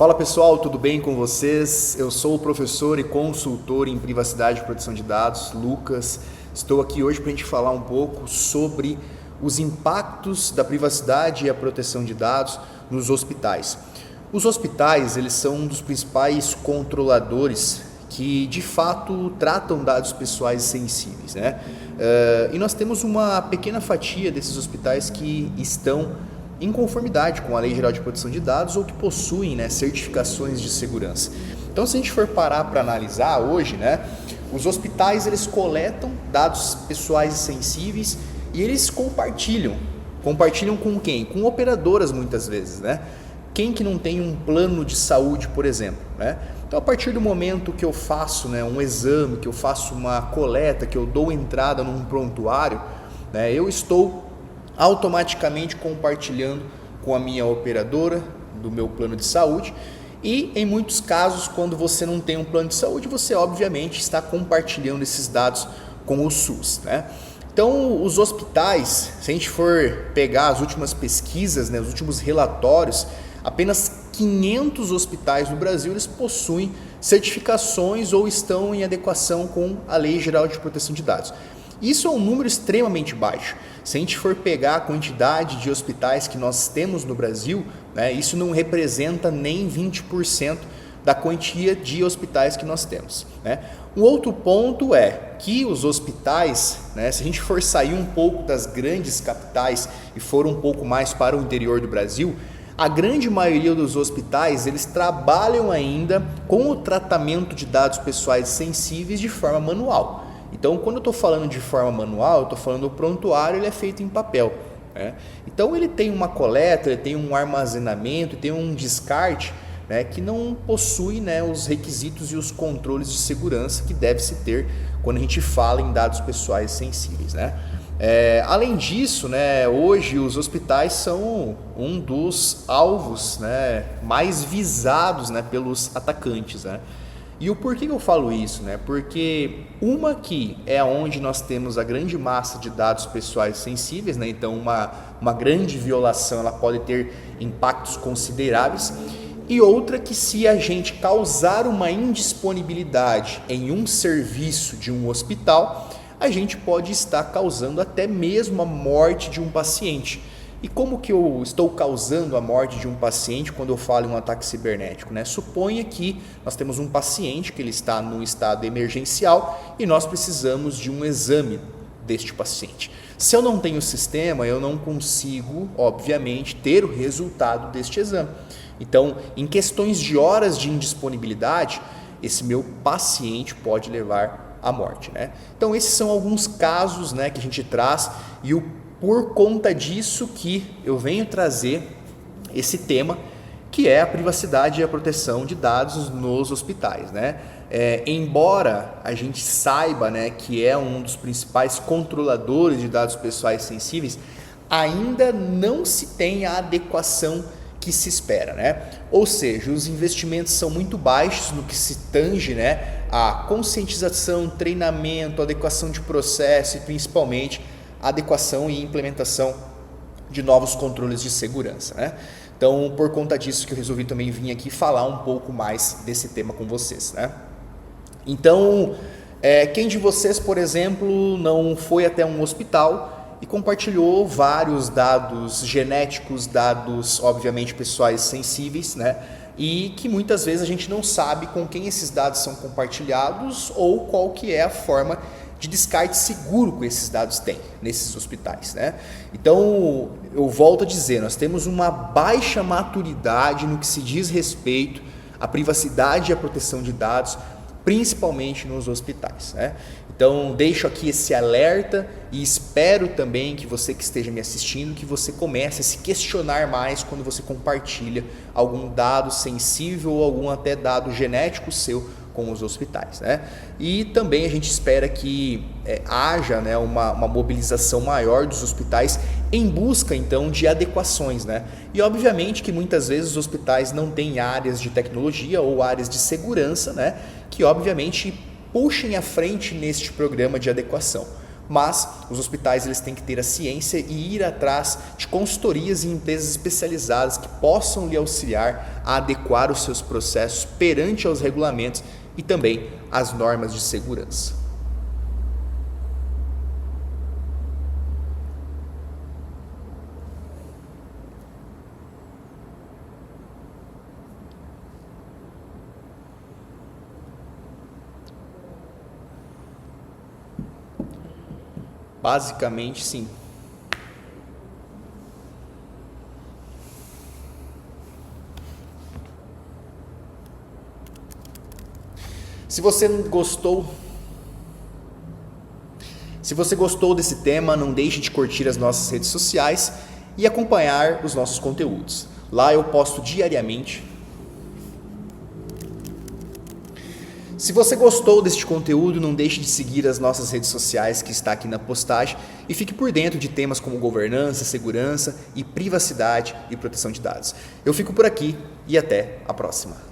Fala pessoal, tudo bem com vocês? Eu sou o professor e consultor em privacidade e proteção de dados, Lucas. Estou aqui hoje para a gente falar um pouco sobre os impactos da privacidade e a proteção de dados nos hospitais. Os hospitais, eles são um dos principais controladores que de fato tratam dados pessoais sensíveis, né? E nós temos uma pequena fatia desses hospitais que estão em conformidade com a Lei Geral de Proteção de Dados ou que possuem, né, certificações de segurança. Então, se a gente for parar para analisar hoje, né, os hospitais eles coletam dados pessoais sensíveis e eles compartilham. Compartilham com quem? Com operadoras muitas vezes, né? Quem que não tem um plano de saúde, por exemplo, né? Então, a partir do momento que eu faço, né, um exame, que eu faço uma coleta, que eu dou entrada num prontuário, né, eu estou automaticamente compartilhando com a minha operadora do meu plano de saúde. E em muitos casos, quando você não tem um plano de saúde, você obviamente está compartilhando esses dados com o SUS, né? Então, os hospitais, se a gente for pegar as últimas pesquisas, né, os últimos relatórios, apenas 500 hospitais no Brasil eles possuem certificações ou estão em adequação com a Lei Geral de Proteção de Dados. Isso é um número extremamente baixo. Se a gente for pegar a quantidade de hospitais que nós temos no Brasil, né, isso não representa nem 20% da quantia de hospitais que nós temos, né? Um outro ponto é que os hospitais, né, se a gente for sair um pouco das grandes capitais e for um pouco mais para o interior do Brasil, a grande maioria dos hospitais eles trabalham ainda com o tratamento de dados pessoais sensíveis de forma manual. Então, quando eu estou falando de forma manual, eu estou falando do prontuário, ele é feito em papel, né? Então, ele tem uma coleta, ele tem um armazenamento, tem um descarte, né, que não possui, né, os requisitos e os controles de segurança que deve-se ter quando a gente fala em dados pessoais sensíveis, né? Além disso, né, hoje os hospitais são um dos alvos, né, mais visados, né, pelos atacantes, né? E o porquê que eu falo isso, né? Porque uma que é onde nós temos a grande massa de dados pessoais sensíveis, né? Então uma grande violação ela pode ter impactos consideráveis. E outra que se a gente causar uma indisponibilidade em um serviço de um hospital, a gente pode estar causando até mesmo a morte de um paciente. E como que eu estou causando a morte de um paciente quando eu falo em um ataque cibernético, né? Suponha que nós temos um paciente que ele está num estado emergencial e nós precisamos de um exame deste paciente. Se eu não tenho sistema, eu não consigo, obviamente, ter o resultado deste exame. Então, em questões de horas de indisponibilidade, esse meu paciente pode levar à morte, né? Então, esses são alguns casos, né, que a gente traz e por conta disso que eu venho trazer esse tema, que é a privacidade e a proteção de dados nos hospitais, né? Embora a gente saiba, né, que é um dos principais controladores de dados pessoais sensíveis, ainda não se tem a adequação que se espera, né? Ou seja, os investimentos são muito baixos no que se tange, né, a conscientização, treinamento, adequação de processo e principalmente adequação e implementação de novos controles de segurança, né? Então, por conta disso que eu resolvi também vir aqui falar um pouco mais desse tema com vocês, né? Então, quem de vocês, por exemplo, não foi até um hospital e compartilhou vários dados genéticos, dados obviamente pessoais sensíveis, né? E que muitas vezes a gente não sabe com quem esses dados são compartilhados ou qual que é a forma de descarte seguro que esses dados têm nesses hospitais, né? Então, eu volto a dizer, nós temos uma baixa maturidade no que se diz respeito à privacidade e à proteção de dados, principalmente nos hospitais, né? Então, deixo aqui esse alerta e espero também que você que esteja me assistindo, que você comece a se questionar mais quando você compartilha algum dado sensível ou algum até dado genético seu com os hospitais, né? E também a gente espera que haja, né, uma mobilização maior dos hospitais em busca então de adequações, né? E obviamente que muitas vezes os hospitais não têm áreas de tecnologia ou áreas de segurança, né, que obviamente puxem à frente neste programa de adequação. Mas os hospitais eles têm que ter a ciência e ir atrás de consultorias e empresas especializadas que possam lhe auxiliar a adequar os seus processos perante aos regulamentos e também as normas de segurança. Basicamente, sim. Se você gostou desse tema, não deixe de curtir as nossas redes sociais e acompanhar os nossos conteúdos. Lá eu posto diariamente. Se você gostou deste conteúdo, não deixe de seguir as nossas redes sociais que está aqui na postagem e fique por dentro de temas como governança, segurança e privacidade e proteção de dados. Eu fico por aqui e até a próxima.